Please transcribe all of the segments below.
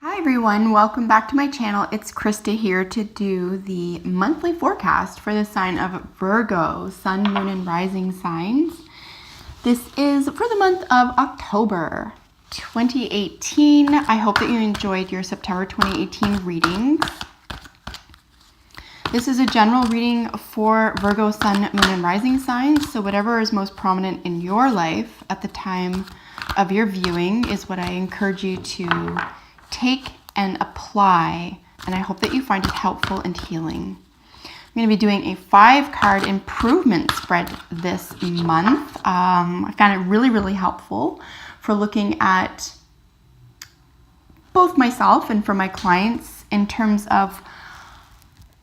Hi everyone, welcome back to my channel. It's Krista here to do the monthly forecast for the sign of Virgo, sun, moon, and rising signs. This is for the month of October 2018. I hope that you enjoyed your September 2018 readings. This is a general reading for Virgo, sun, moon, and rising signs. So whatever is most prominent in your life at the time of your viewing is what I encourage you to take and apply, and I hope that you find it helpful and healing. I'm going to be doing a 5-card improvement spread this month. I found it really helpful for looking at both myself and for my clients in terms of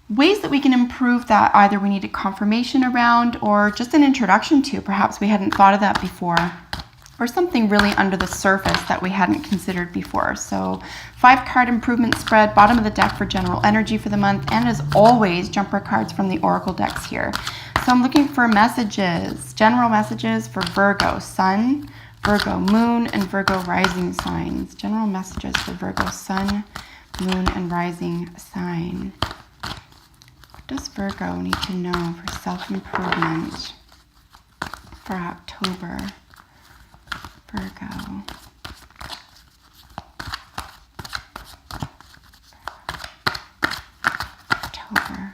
ways that we can improve that either we need a confirmation around or just an introduction to. Perhaps we hadn't thought of that before, or something really under the surface that we hadn't considered before. So 5-card improvement spread, bottom of the deck for general energy for the month, and as always, jumper cards from the oracle decks here. So I'm looking for messages, general messages for Virgo sun, Virgo moon, and Virgo rising signs. General messages for Virgo sun, moon, and rising sign. What does Virgo need to know for self-improvement for October? Virgo. October.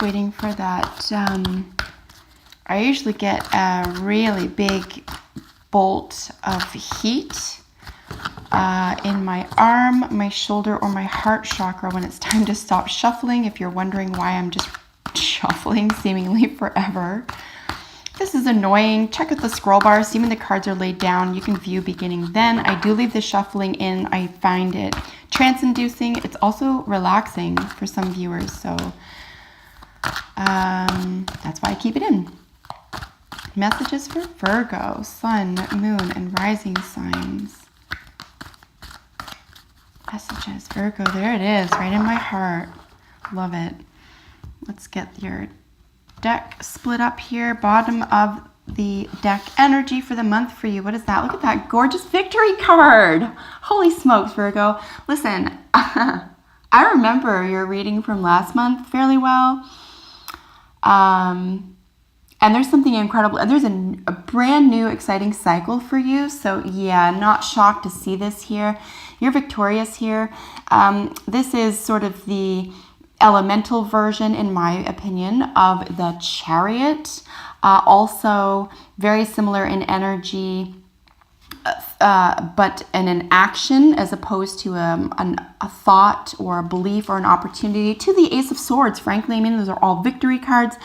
Waiting for that. I usually get a really big bolt of heat in my arm, my shoulder, or my heart chakra when it's time to stop shuffling. If you're wondering why I'm just shuffling seemingly forever. This is annoying. Check out the scroll bar. See when the cards are laid down. You can view beginning then. I do leave the shuffling in. I find it trance-inducing. It's also relaxing for some viewers, so that's why I keep it in. Messages for Virgo, sun, moon, and rising signs. Messages, Virgo, there it is, right in my heart. Love it. Let's get your deck split up here. Bottom of the deck energy for the month for you. What is that? Look at that gorgeous victory card. Holy smokes, Virgo. Listen, I remember your reading from last month fairly well. And there's something incredible. There's a brand new exciting cycle for you. So yeah, not shocked to see this here. You're victorious here. This is sort of the elemental version, in my opinion, of the Chariot. Also very similar in energy, but in an action as opposed to a thought or a belief or an opportunity, to the Ace of Swords, frankly. I mean, those are all victory cards.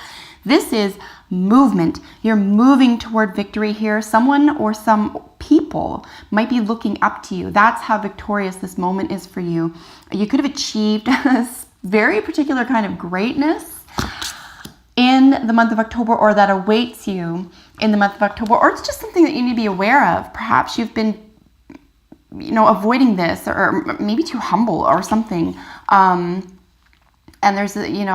This is movement. You're moving toward victory here. Someone or some people might be looking up to you. That's how victorious this moment is for you. You could have achieved a very particular kind of greatness in the month of October, or that awaits you in the month of October, or it's just something that you need to be aware of. Perhaps you've been, avoiding this, or maybe too humble or something. And there's you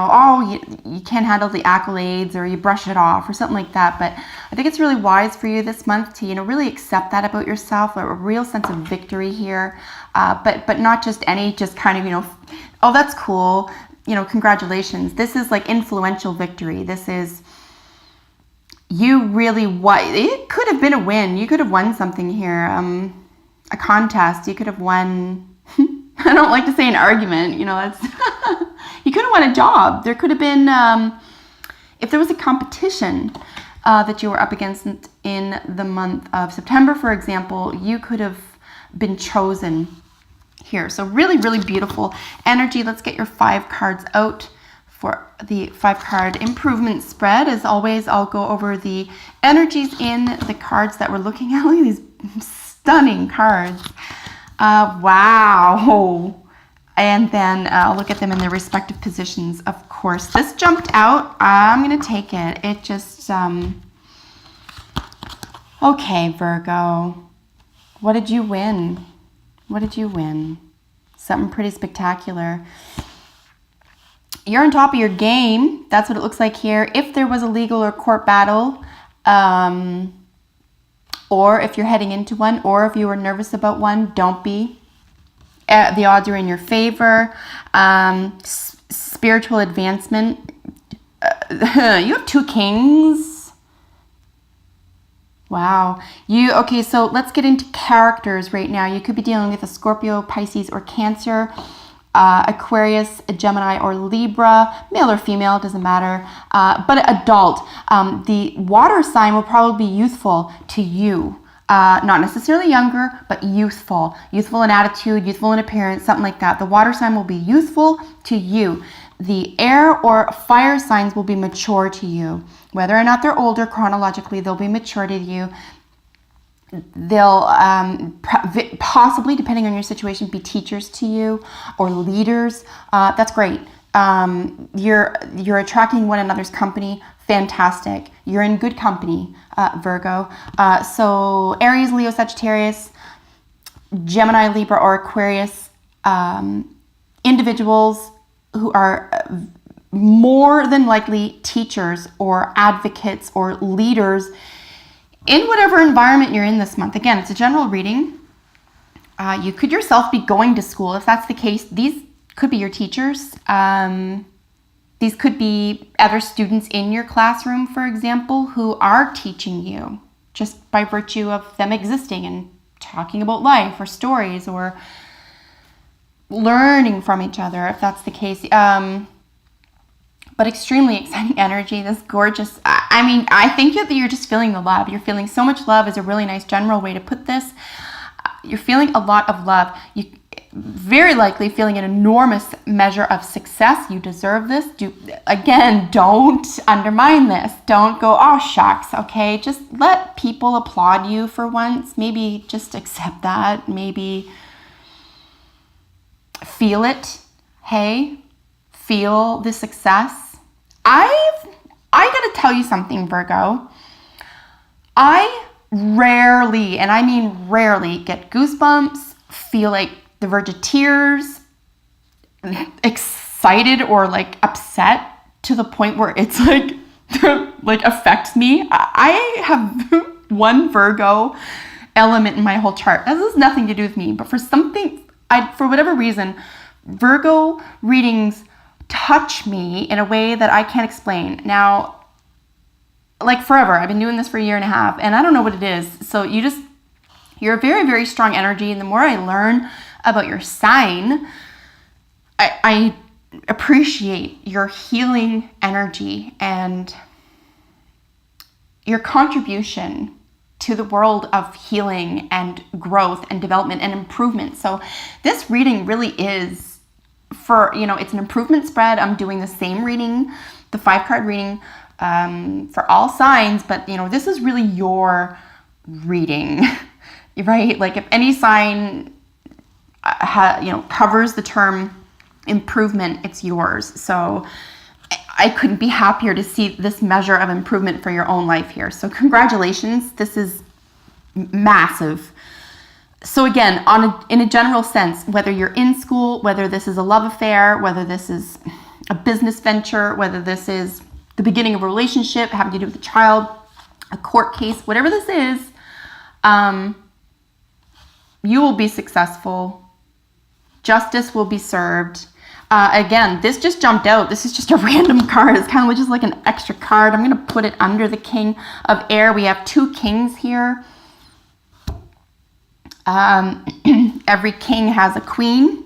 can't handle the accolades, or you brush it off or something like that. But I think it's really wise for you this month to, really accept that about yourself, a real sense of victory here. But not just any, just kind of, oh, that's cool. Congratulations. This is like influential victory. This is, you really it could have been a win. You could have won something here. A contest. You could have won, I don't like to say an argument, that's, you could have won a job. There could have been, if there was a competition that you were up against in the month of September, for example, you could have been chosen here. So really beautiful energy. Let's get your 5 cards out for the 5-card improvement spread. As always, I'll go over the energies in the cards that we're looking at. Look at these stunning cards. Wow. And then I'll look at them in their respective positions, of course. This jumped out. I'm going to take it. It just, okay, Virgo. What did you win? What did you win? Something pretty spectacular. You're on top of your game. That's what it looks like here. If there was a legal or court battle, or if you're heading into one, or if you were nervous about one, don't be. The odds are in your favor. Spiritual advancement. You have 2 kings. Wow. Okay, so let's get into characters right now. You could be dealing with a Scorpio, Pisces, or Cancer, Aquarius, a Gemini, or Libra, male or female, doesn't matter, but adult. The water sign will probably be youthful to you. Not necessarily younger, but youthful. Youthful in attitude, youthful in appearance, something like that. The water sign will be youthful to you. The air or fire signs will be mature to you. Whether or not they're older chronologically, they'll be mature to you. They'll possibly, depending on your situation, be teachers to you or leaders. That's great. You're attracting one another's company. Fantastic. You're in good company, Virgo. So Aries, Leo, Sagittarius, Gemini, Libra, or Aquarius, individuals who are more than likely teachers or advocates or leaders in whatever environment you're in this month. Again, it's a general reading. You could yourself be going to school. If that's the case, these could be your teachers. These could be other students in your classroom, for example, who are teaching you just by virtue of them existing and talking about life or stories or learning from each other, if that's the case. But extremely exciting energy, this gorgeous, I think that you're just feeling the love. You're feeling so much love is a really nice general way to put this. You're feeling a lot of love. You very likely feeling an enormous measure of success. You deserve this. Don't undermine this. Don't go, oh, shucks, okay? Just let people applaud you for once. Maybe just accept that. Maybe feel it. Hey, feel the success. I gotta tell you something, Virgo. I rarely, and I mean rarely, get goosebumps, feel like the verge of tears, excited or like upset to the point where it's like like affects me. I have one Virgo element in my whole chart. This has nothing to do with me, but for whatever reason, Virgo readings touch me in a way that I can't explain. Now, like forever, I've been doing this for a year and a half, and I don't know what it is. So you're a very, very strong energy, and the more I learn about your sign, I appreciate your healing energy and your contribution to the world of healing and growth and development and improvement. So this reading really is it's an improvement spread. I'm doing the same reading, the 5-card reading for all signs, but this is really your reading, right? Like if any sign covers the term improvement, it's yours. So I couldn't be happier to see this measure of improvement for your own life here. So congratulations. This is massive. So again, in a general sense, whether you're in school, whether this is a love affair, whether this is a business venture, whether this is the beginning of a relationship having to do with a child, a court case, whatever this is, you will be successful. Justice will be served. Again, this just jumped out. This is just a random card. It's kind of just like an extra card. I'm going to put it under the King of Air. We have 2 kings here. Every king has a queen.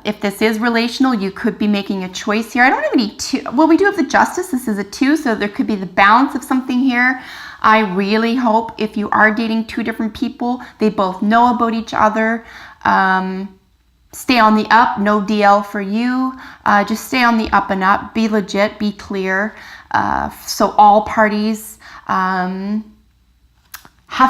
If this is relational, you could be making a choice here. I don't have any 2. Well, we do have the Justice. This is a 2, so there could be the balance of something here. I really hope if you are dating 2 different people, they both know about each other. Stay on the up, no DL for you. Just stay on the up and up. Be legit, be clear. So all parties have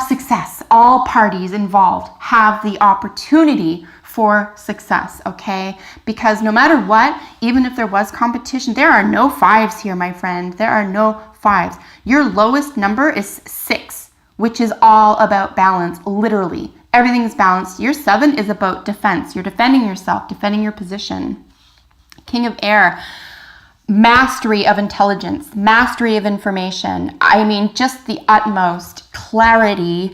success. All parties involved have the opportunity for success, okay? Because no matter what, even if there was competition, there are no 5s here, my friend. There are no 5s. Your lowest number is 6, which is all about balance, literally. Everything's balanced. Your 7 is about defense. You're defending yourself, defending your position. King of Air, mastery of intelligence, mastery of information. I mean, just the utmost clarity.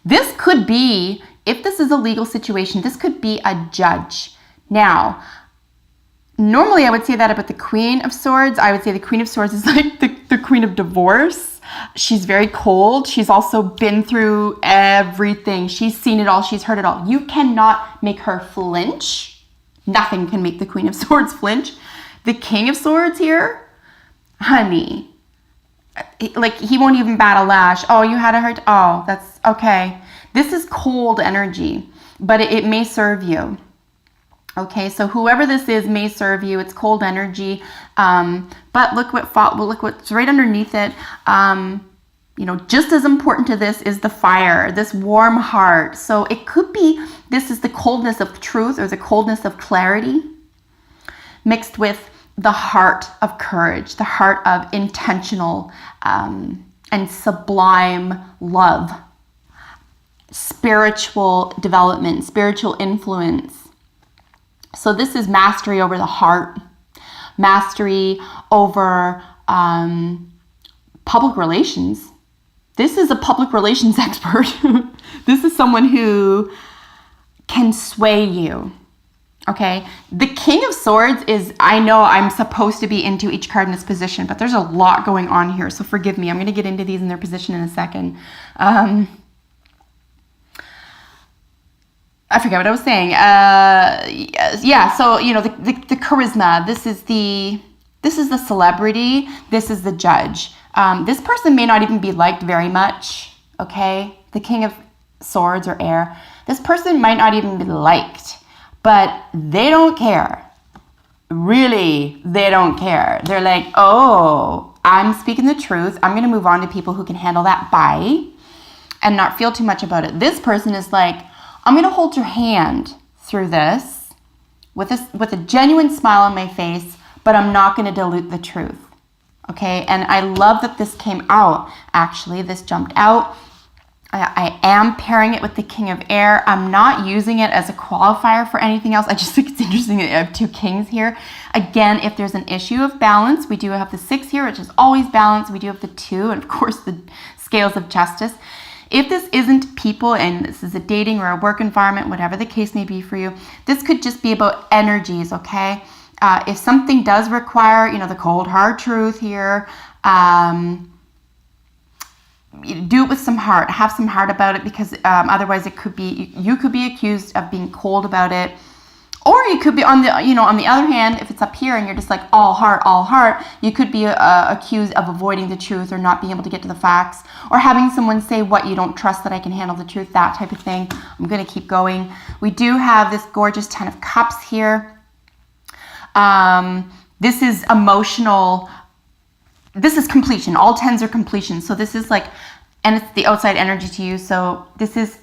This could be, if this is a legal situation, this could be a judge. Now, normally I would say that about the Queen of Swords. I would say the Queen of Swords is like the Queen of Divorce. She's very cold. She's also been through everything. She's seen it all. She's heard it all. You cannot make her flinch. Nothing can make the Queen of Swords flinch. The King of Swords here, honey, like he won't even bat a lash. Oh, you had a hurt. Oh, that's okay. This is cold energy, but it may serve you. Okay, so whoever this is may serve you. It's cold energy, but look what's right underneath it. Just as important to this is the fire, this warm heart. So it could be this is the coldness of truth or the coldness of clarity mixed with the heart of courage, the heart of intentional and sublime love, spiritual development, spiritual influence. So this is mastery over the heart, mastery over public relations. This is a public relations expert. This is someone who can sway you. Okay, the King of Swords is, I know I'm supposed to be into each card in its position, but there's a lot going on here, so forgive me. I'm going to get into these in their position in a second. I forget what I was saying. So, the charisma, this is the celebrity, this is the judge. This person may not even be liked very much, okay? The King of Swords or Air. This person might not even be liked. But they don't care. Really, they don't care. They're like, oh, I'm speaking the truth. I'm going to move on to people who can handle that. Bye. And not feel too much about it. This person is like, I'm going to hold your hand through this with a genuine smile on my face, but I'm not going to dilute the truth. Okay? And I love that this came out. Actually, this jumped out. I am pairing it with the King of Air. I'm not using it as a qualifier for anything else. I just think it's interesting that I have 2 kings here. Again, if there's an issue of balance, we do have the 6 here, which is always balanced. We do have the 2, and of course the scales of justice. If this isn't people and this is a dating or a work environment, whatever the case may be for you, this could just be about energies, okay? If something does require, the cold, hard truth here, do it with some heart. Have some heart about it, because otherwise you could be accused of being cold about it, or you could be on the other hand, if it's up here and you're just like all heart, you could be accused of avoiding the truth or not being able to get to the facts, or having someone say, what, you don't trust that I can handle the truth, that type of thing. I'm going to keep going. We do have this gorgeous 10 of Cups here. This is emotional. This is completion. All 10s are completion. So this is like, and it's the outside energy to you. So this is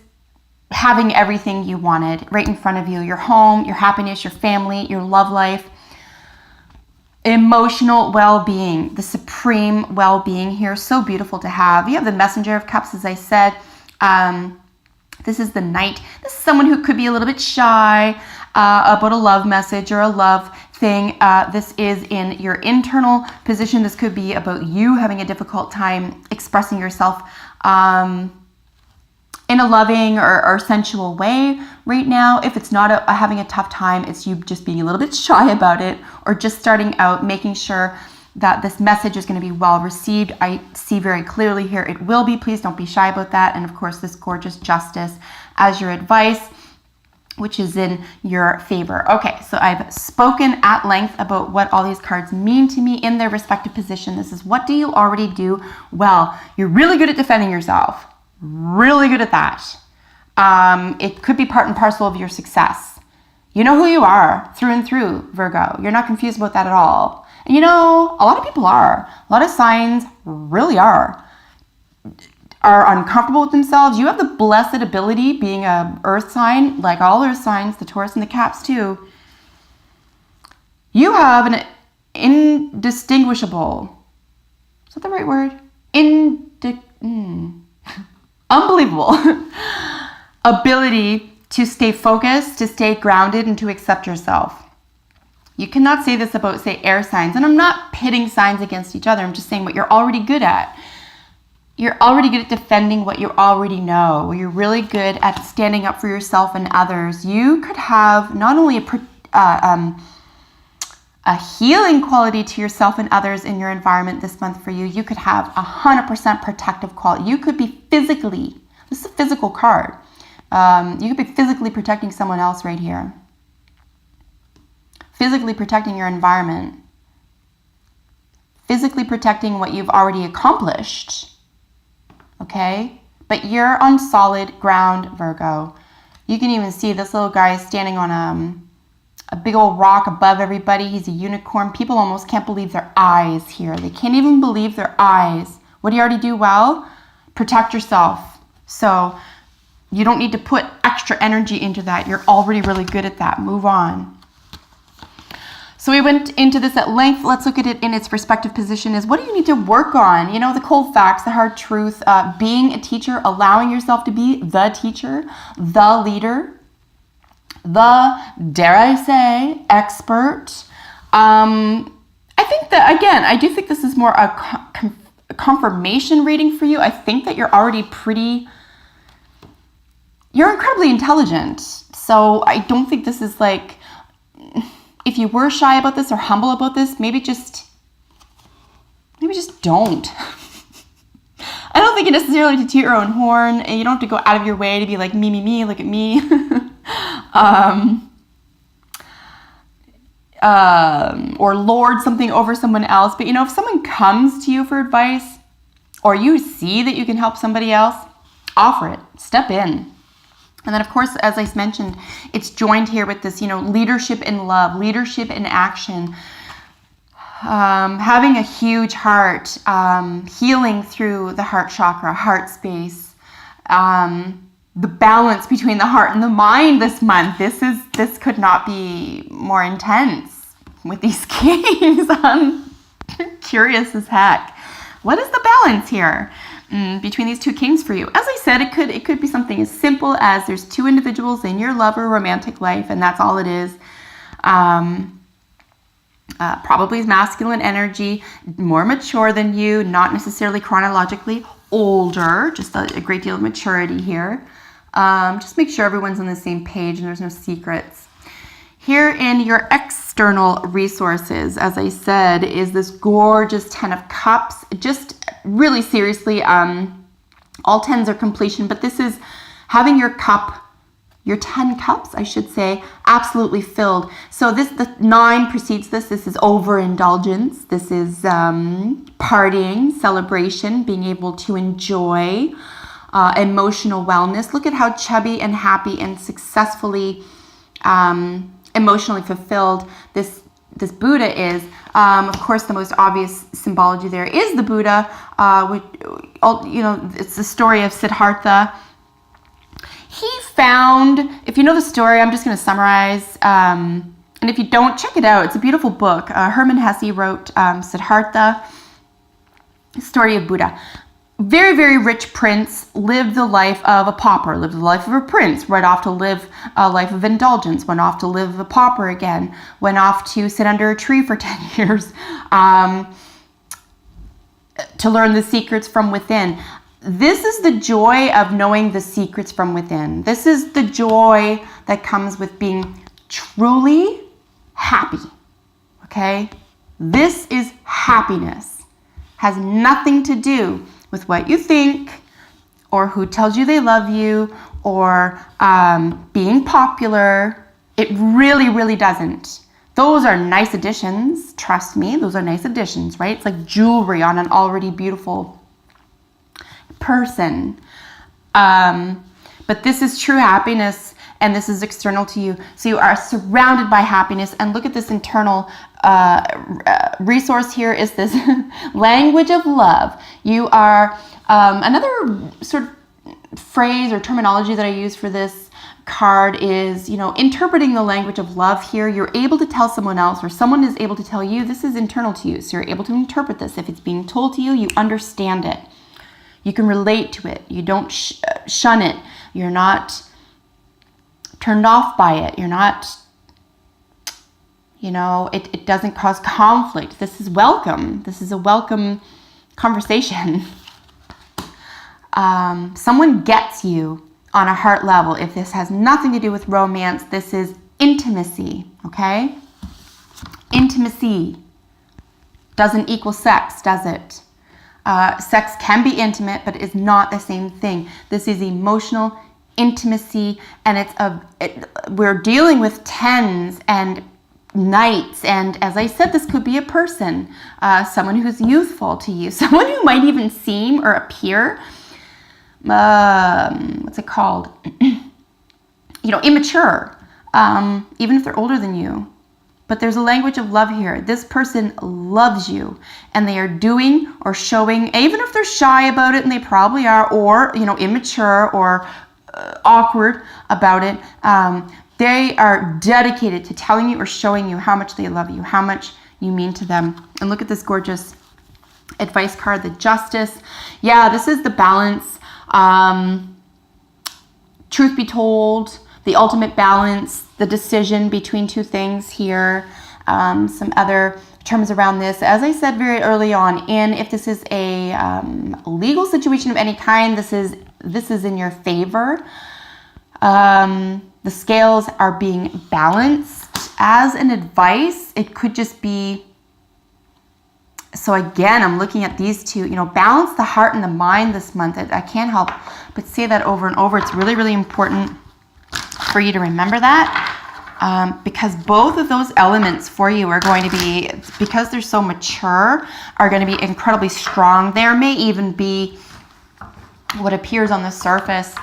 having everything you wanted right in front of you. Your home, your happiness, your family, your love life, emotional well-being, the supreme well-being here. So beautiful to have. You have the Messenger of Cups, as I said. This is the Knight. This is someone who could be a little bit shy about a love message or a love thing. This is in your internal position. This could be about you having a difficult time expressing yourself in a loving or sensual way right now. If it's not having a tough time, it's you just being a little bit shy about it, or just starting out, making sure that this message is going to be well received. I see very clearly here it will be. Please don't be shy about that. And of course, this gorgeous Justice as your advice, which is in your favor. Okay, so I've spoken at length about what all these cards mean to me in their respective position. This is, what do you already do well? You're really good at defending yourself. Really good at that. It could be part and parcel of your success. You know who you are through and through, Virgo. You're not confused about that at all. And a lot of people are. A lot of signs really are. are uncomfortable with themselves, you have the blessed ability, being a earth sign, like all earth signs, the Taurus and the Caps too, you have an indistinguishable, is that the right word? Unbelievable ability to stay focused, to stay grounded, and to accept yourself. You cannot say this about, say, air signs. And I'm not pitting signs against each other. I'm just saying what you're already good at. You're already good at defending what you already know. You're really good at standing up for yourself and others. You could have not only a healing quality to yourself and others in your environment this month for you. You could have 100% protective quality. You could be physically, this is a physical card. You could be physically protecting someone else right here. Physically protecting your environment. Physically protecting what you've already accomplished. Okay? But you're on solid ground, Virgo. You can even see this little guy is standing on a big old rock above everybody. He's a unicorn. People almost can't believe their eyes here. They can't even believe their eyes. What do you already do well? Protect yourself. So you don't need to put extra energy into that. You're already really good at that. Move on. So we went into this at length. Let's look at it in its respective position. Is what do you need to work on? You know, the cold facts, the hard truth, being a teacher, allowing yourself to be the teacher, the leader, the, dare I say, expert. I think that, again, I do think this is more a confirmation reading for you. I think that you're already you're incredibly intelligent. So I don't think this is like, if you were shy about this or humble about this, maybe just don't. I don't think you necessarily have to toot your own horn, and you don't have to go out of your way to be like, me, look at me. Or lord something over someone else. But, you know, if someone comes to you for advice, or you see that you can help somebody else, offer it. Step in. And then, of course, as I mentioned, it's joined here with this, you know, leadership in love, leadership in action, having a huge heart, healing through the heart chakra, heart space, the balance between the heart and the mind this month. This could not be more intense with these kings. I'm curious as heck. What is the balance here between these two kings for you? As I said, it could be something as simple as there's two individuals in your love or romantic life, and that's all it is. Probably masculine energy, more mature than you, not necessarily chronologically older, just a great deal of maturity here. Just make sure everyone's on the same page and there's no secrets. Here in your external resources, as I said, is this gorgeous 10 of Cups. Just really seriously, all 10s are completion, but this is having your cup, your 10 cups, I should say, absolutely filled. So the 9 precedes this. This is overindulgence. This is partying, celebration, being able to enjoy emotional wellness. Look at how chubby and happy and successfully emotionally fulfilled this Buddha is. Of course, the most obvious symbology there is the Buddha. Which, you know, it's the story of Siddhartha. He found, if you know the story, I'm just going to summarize. And if you don't, check it out. It's a beautiful book. Hermann Hesse wrote Siddhartha, story of Buddha. Very, very rich prince, lived the life of a pauper, lived the life of a prince, went off to live a life of indulgence, went off to live a pauper again, went off to sit under a tree for 10 years to learn the secrets from within. This is the joy of knowing the secrets from within. This is the joy that comes with being truly happy, okay? This is happiness. Has nothing to do with what you think or who tells you they love you or being popular. It really, really doesn't. Those are nice additions. Trust me, those are nice additions, right? It's like jewelry on an already beautiful person. But this is true happiness and this is external to you. So you are surrounded by happiness. And look at this internal resource here is this language of love. You are, another sort of phrase or terminology that I use for this card is, you know, interpreting the language of love here. You're able to tell someone else, or someone is able to tell you, this is internal to you. So you're able to interpret this. If it's being told to you, you understand it. You can relate to it. You don't shun it. You're not turned off by it. You're not, you know, it doesn't cause conflict. This is welcome. This is a welcome conversation. Someone gets you on a heart level. If this has nothing to do with romance, this is intimacy, okay? Intimacy doesn't equal sex, does it? Sex can be intimate, but is not the same thing. This is emotional intimacy, and we're dealing with tens and knights, and as I said, this could be a person, someone who's youthful to you, someone who might even seem or appear what's it called? You know, immature, even if they're older than you. But there's a language of love here. This person loves you, and they are doing or showing, even if they're shy about it, and they probably are, or, you know, immature or awkward about it, they are dedicated to telling you or showing you how much they love you, how much you mean to them. And look at this gorgeous advice card, the Justice. Yeah, this is the balance. Truth be told, the ultimate balance, the decision between two things here. Some other terms around this. As I said very early on, if this is a legal situation of any kind, this is in your favor. The scales are being balanced. As an advice, it could just be, so again, I'm looking at these two, you know, balance the heart and the mind this month. I can't help but say that over and over. It's really, really important for you to remember that, because both of those elements for you are going to be, because they're so mature, are going to be incredibly strong. There may even be what appears on the surface,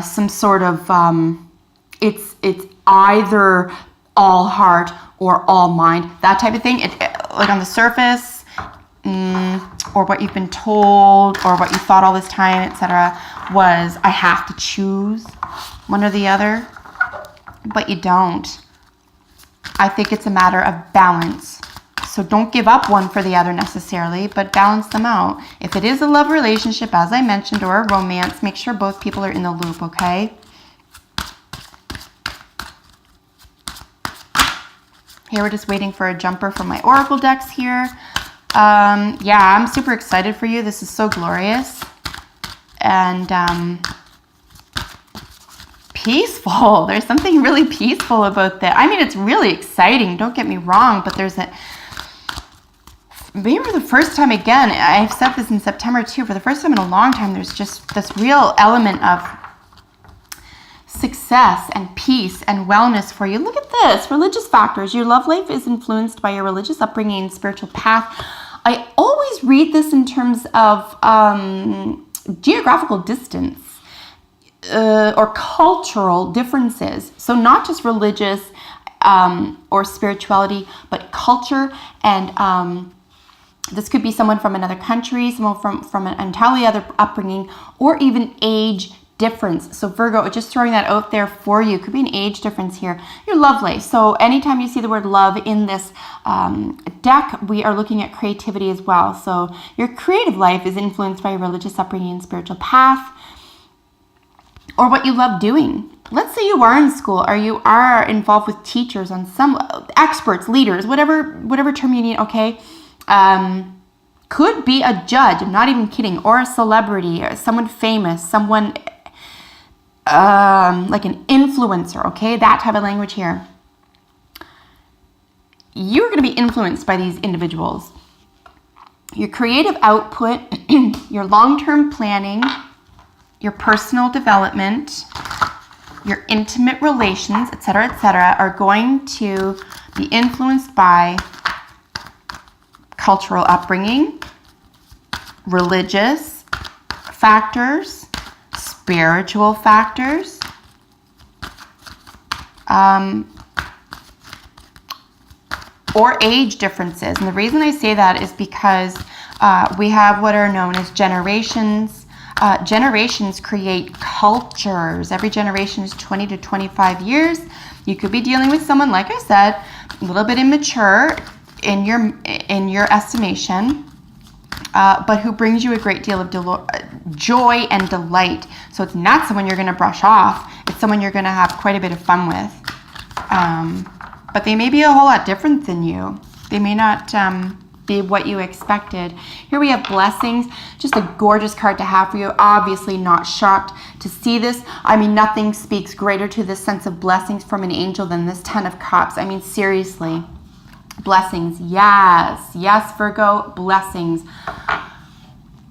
some sort of, it's either all heart or all mind, that type of thing. Like on the surface, or what you've been told, or what you thought all this time, etc., was I have to choose one or the other, but you don't. I think it's a matter of balance. So don't give up one for the other necessarily, but balance them out. If it is a love relationship, as I mentioned, or a romance, make sure both people are in the loop, okay? Here we're just waiting for a jumper from my oracle decks here. Yeah, I'm super excited for you. This is so glorious. And peaceful. There's something really peaceful about that. I mean, it's really exciting, don't get me wrong, but there's maybe for the first time, again, I've said this in September too, for the first time in a long time, there's just this real element of success and peace and wellness for you. Look at this, religious factors. Your love life is influenced by your religious upbringing and spiritual path. I always read this in terms of geographical distance or cultural differences. So not just religious or spirituality, but culture, and this could be someone from another country, someone from an entirely other upbringing, or even age difference. So Virgo, just throwing that out there for you, could be an age difference here. Your love life. So anytime you see the word love in this deck, we are looking at creativity as well. So your creative life is influenced by your religious upbringing and spiritual path, or what you love doing. Let's say you are in school, or you are involved with teachers on some experts, leaders, whatever term you need, okay? Could be a judge, I'm not even kidding, or a celebrity, or someone famous, someone like an influencer, okay? That type of language here. You're going to be influenced by these individuals. Your creative output, your long-term planning, your personal development, your intimate relations, etc., are going to be influenced by cultural upbringing, religious factors, spiritual factors. Or age differences. And the reason I say that is because we have what are known as generations. Generations create cultures. Every generation is 20 to 25 years. You could be dealing with someone, like I said, a little bit immature in your estimation, but who brings you a great deal of joy and delight. So it's not someone you're going to brush off. It's someone you're going to have quite a bit of fun with. But they may be a whole lot different than you. They may not be what you expected. Here we have blessings. Just a gorgeous card to have for you. Obviously not shocked to see this. I mean, nothing speaks greater to this sense of blessings from an angel than this 10 of Cups. I mean, seriously. Blessings. Yes. Yes, Virgo. Blessings.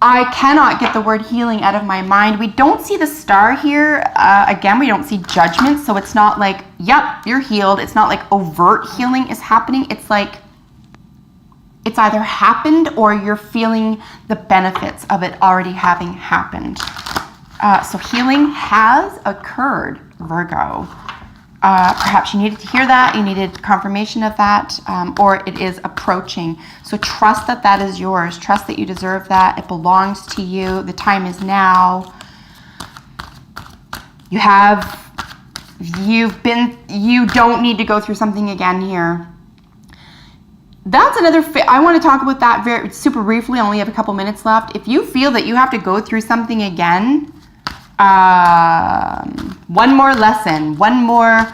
I cannot get the word healing out of my mind. We don't see the star here. Again, we don't see judgment. So it's not like, yep, you're healed. It's not like overt healing is happening. It's like it's either happened or you're feeling the benefits of it already having happened. So healing has occurred, Virgo. Perhaps you needed to hear that, you needed confirmation of that, or it is approaching. So trust that that is yours. Trust that you deserve that. It belongs to you. The time is now. You don't need to go through something again here. That's another, I want to talk about that very super briefly. I only have a couple minutes left. If you feel that you have to go through something again, one more lesson, one more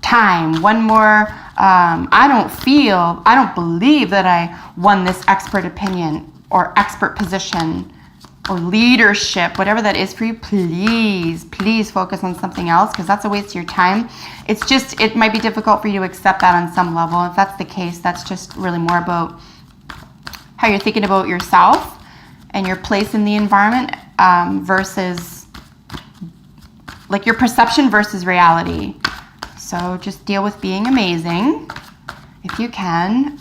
time, one more, I don't believe that I won this expert opinion or expert position or leadership, whatever that is for you, please focus on something else, because that's a waste of your time. It's just, it might be difficult for you to accept that on some level. If that's the case, that's just really more about how you're thinking about yourself and your place in the environment versus like your perception versus reality. So just deal with being amazing if you can.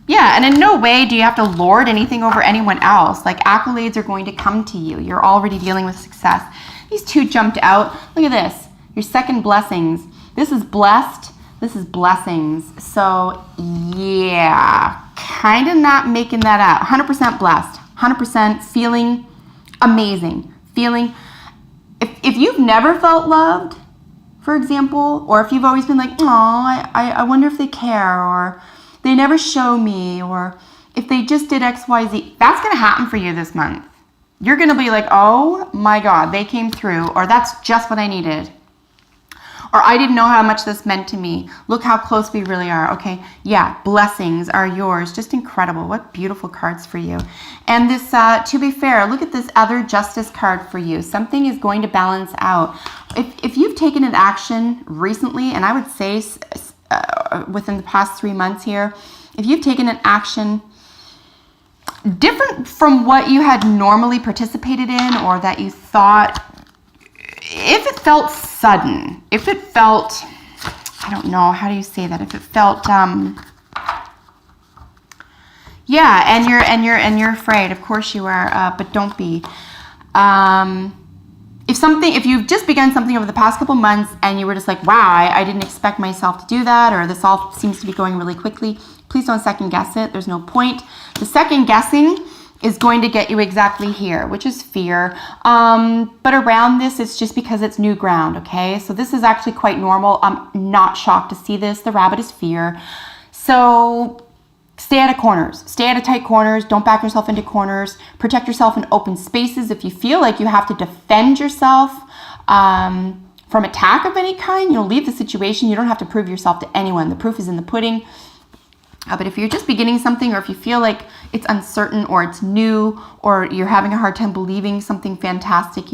Yeah, and in no way do you have to lord anything over anyone else. Like accolades are going to come to you. You're already dealing with success. These two jumped out. Look at this. Your second blessings. This is blessed. This is blessings. So yeah, kind of not making that up. 100% blessed. 100% feeling amazing. Feeling, if you've never felt loved, for example, or if you've always been like, oh, I wonder if they care, or they never show me, or if they just did X, Y, Z, that's going to happen for you this month. You're going to be like, oh my God, they came through, or that's just what I needed. Or I didn't know how much this meant to me. Look how close we really are. Okay, yeah, blessings are yours. Just incredible. What beautiful cards for you. And this, to be fair, look at this other justice card for you. Something is going to balance out. If you've taken an action recently, and I would say within the past 3 months here, if you've taken an action different from what you had normally participated in, or that you thought, if it felt sudden, if it felt, I don't know, how do you say that? If it felt, yeah, and you're afraid, of course you are, but don't be. If you've just begun something over the past couple months and you were just like, wow, I didn't expect myself to do that, or this all seems to be going really quickly, please don't second guess it. There's no point. The second guessing is going to get you exactly here, which is fear. But around this, it's just because it's new ground, okay? So this is actually quite normal. I'm not shocked to see this. The rabbit is fear. So stay out of corners. Stay out of tight corners. Don't back yourself into corners. Protect yourself in open spaces. If you feel like you have to defend yourself from attack of any kind, leave the situation. You don't have to prove yourself to anyone. The proof is in the pudding. But if you're just beginning something, or if you feel like it's uncertain, or it's new, or you're having a hard time believing something fantastic,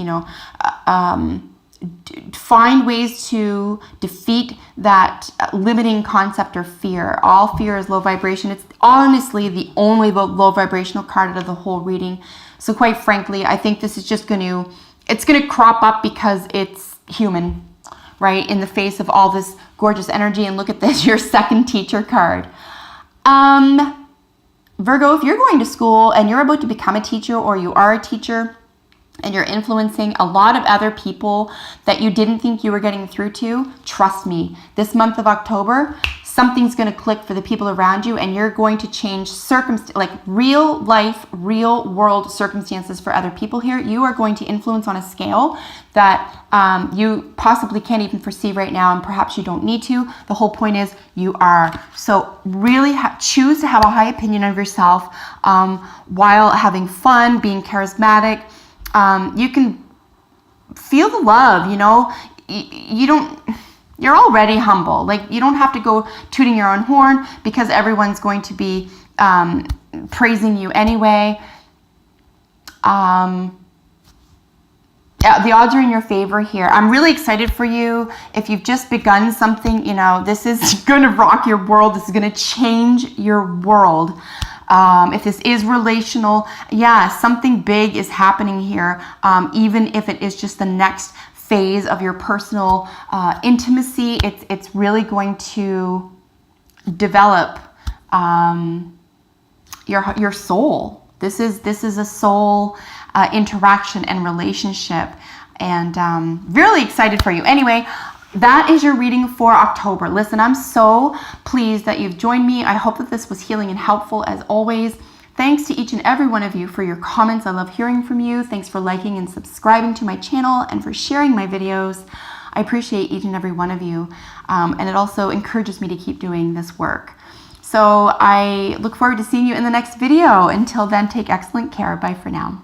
find ways to defeat that limiting concept or fear. All fear is low vibration. It's honestly the only low vibrational card out of the whole reading. So quite frankly, I think this is just it's going to crop up because it's human, right? In the face of all this gorgeous energy. And look at this, your second teacher card. Virgo, if you're going to school and you're about to become a teacher, or you are a teacher, and you're influencing a lot of other people that you didn't think you were getting through to, trust me, this month of October, something's going to click for the people around you, and you're going to change like real life, real world circumstances for other people here. You are going to influence on a scale that you possibly can't even foresee right now, and perhaps you don't need to. The whole point is you are. So really choose to have a high opinion of yourself while having fun, being charismatic. You can feel the love, you know. You're already humble. Like, you don't have to go tooting your own horn because everyone's going to be praising you anyway. The odds are in your favor here. I'm really excited for you. If you've just begun something, you know, this is going to rock your world. This is going to change your world. If this is relational, yeah, something big is happening here, even if it is just the next phase of your personal intimacy. It's really going to develop your soul. This is a soul interaction and relationship, and really excited for you. Anyway, that is your reading for October. Listen, I'm so pleased that you've joined me. I hope that this was healing and helpful as always. Thanks to each and every one of you for your comments. I love hearing from you. Thanks for liking and subscribing to my channel and for sharing my videos. I appreciate each and every one of you. And it also encourages me to keep doing this work. So I look forward to seeing you in the next video. Until then, take excellent care. Bye for now.